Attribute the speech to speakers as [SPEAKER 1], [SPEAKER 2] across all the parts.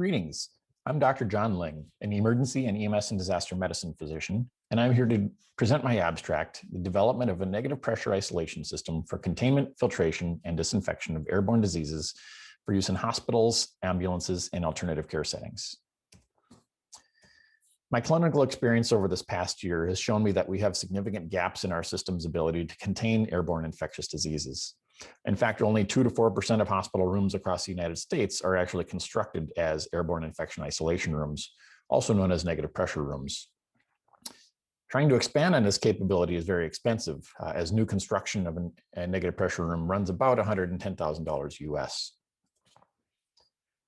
[SPEAKER 1] Greetings. I'm Dr. John Lyng, an emergency and EMS and disaster medicine physician, and I'm here to present my abstract, the development of a negative pressure isolation system for containment, filtration, and disinfection of airborne diseases for use in hospitals, ambulances, and alternative care settings. My clinical experience over this past year has shown me that we have significant gaps in our system's ability to contain airborne infectious diseases. In fact, only 2 to 4% of hospital rooms across the United States are actually constructed as airborne infection isolation rooms, also known as negative pressure rooms. Trying to expand on this capability is very expensive, as new construction of a negative pressure room runs about $110,000 US.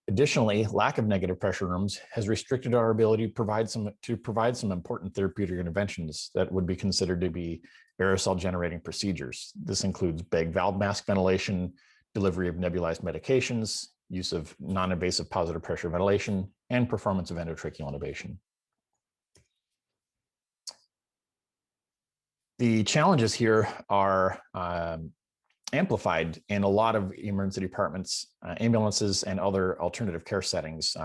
[SPEAKER 1] Additionally, lack of negative pressure rooms has restricted our ability to provide some important therapeutic interventions that would be considered to be aerosol generating procedures. This includes bag valve mask ventilation, delivery of nebulized medications, use of non-invasive positive pressure ventilation, and performance of endotracheal intubation. The challenges here are amplified in a lot of emergency departments, ambulances, and other alternative care settings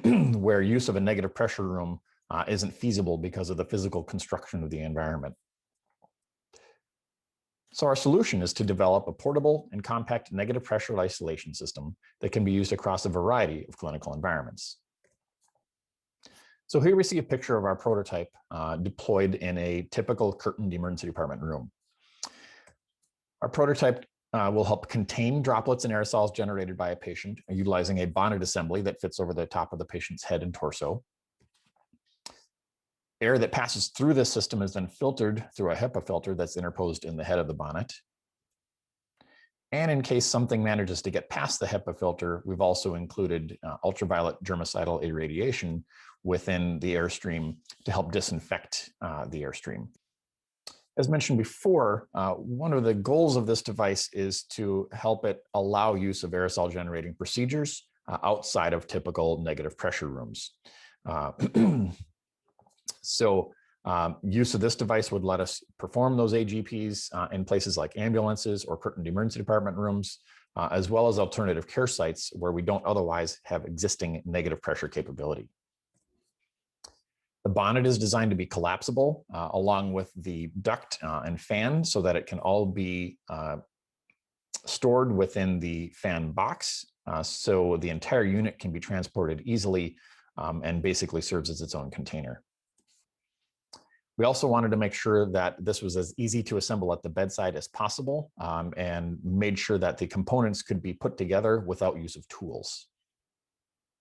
[SPEAKER 1] where use of a negative pressure room isn't feasible because of the physical construction of the environment. So our solution is to develop a portable and compact negative pressure isolation system that can be used across a variety of clinical environments. So here we see a picture of our prototype deployed in a typical curtained emergency department room. Our prototype will help contain droplets and aerosols generated by a patient utilizing a bonnet assembly that fits over the top of the patient's head and torso. Air that passes through this system is then filtered through a HEPA filter that's interposed in the head of the bonnet. And in case something manages to get past the HEPA filter, we've also included ultraviolet germicidal irradiation within the airstream to help disinfect the airstream. As mentioned before, one of the goals of this device is to help it allow use of aerosol generating procedures outside of typical negative pressure rooms. So use of this device would let us perform those AGPs in places like ambulances or curtained emergency department rooms, as well as alternative care sites where we don't otherwise have existing negative pressure capability. The bonnet is designed to be collapsible along with the duct and fan so that it can all be stored within the fan box. So the entire unit can be transported easily and basically serves as its own container. We also wanted to make sure that this was as easy to assemble at the bedside as possible and made sure that the components could be put together without use of tools.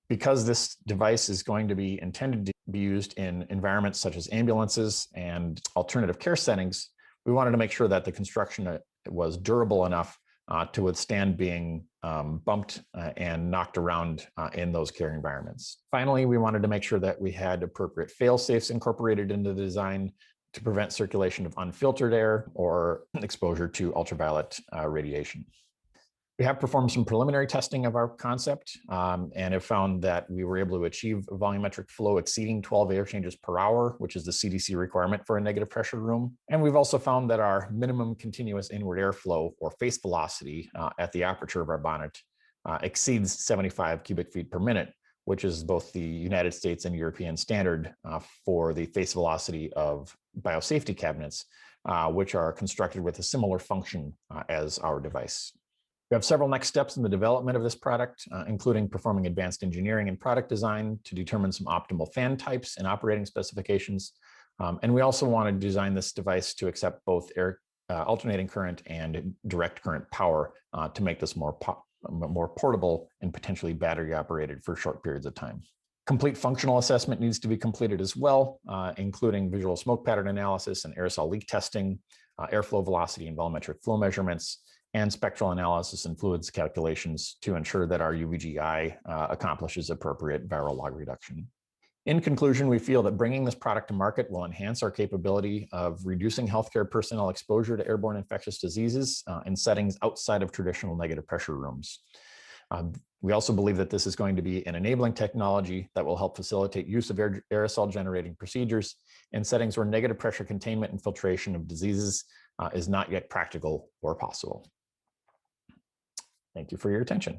[SPEAKER 1] Because this device is going to be intended to be used in environments such as ambulances and alternative care settings, we wanted to make sure that the construction was durable enough to withstand being bumped and knocked around in those care environments. Finally, we wanted to make sure that we had appropriate fail-safes incorporated into the design to prevent circulation of unfiltered air or exposure to ultraviolet radiation. We have performed some preliminary testing of our concept and have found that we were able to achieve a volumetric flow exceeding 12 air changes per hour, which is the CDC requirement for a negative pressure room. And we've also found that our minimum continuous inward airflow or face velocity at the aperture of our bonnet exceeds 75 cubic feet per minute, which is both the United States and European standard for the face velocity of biosafety cabinets, which are constructed with a similar function as our device. We have several next steps in the development of this product, including performing advanced engineering and product design to determine some optimal fan types and operating specifications. And we also want to design this device to accept both alternating current and direct current power to make this more portable and potentially battery operated for short periods of time. Complete functional assessment needs to be completed as well, including visual smoke pattern analysis and aerosol leak testing, airflow velocity and volumetric flow measurements, and spectral analysis and fluids calculations to ensure that our UVGI accomplishes appropriate viral log reduction. In conclusion, we feel that bringing this product to market will enhance our capability of reducing healthcare personnel exposure to airborne infectious diseases in settings outside of traditional negative pressure rooms. We also believe that this is going to be an enabling technology that will help facilitate use of aerosol generating procedures in settings where negative pressure containment and filtration of diseases is not yet practical or possible. Thank you for your attention.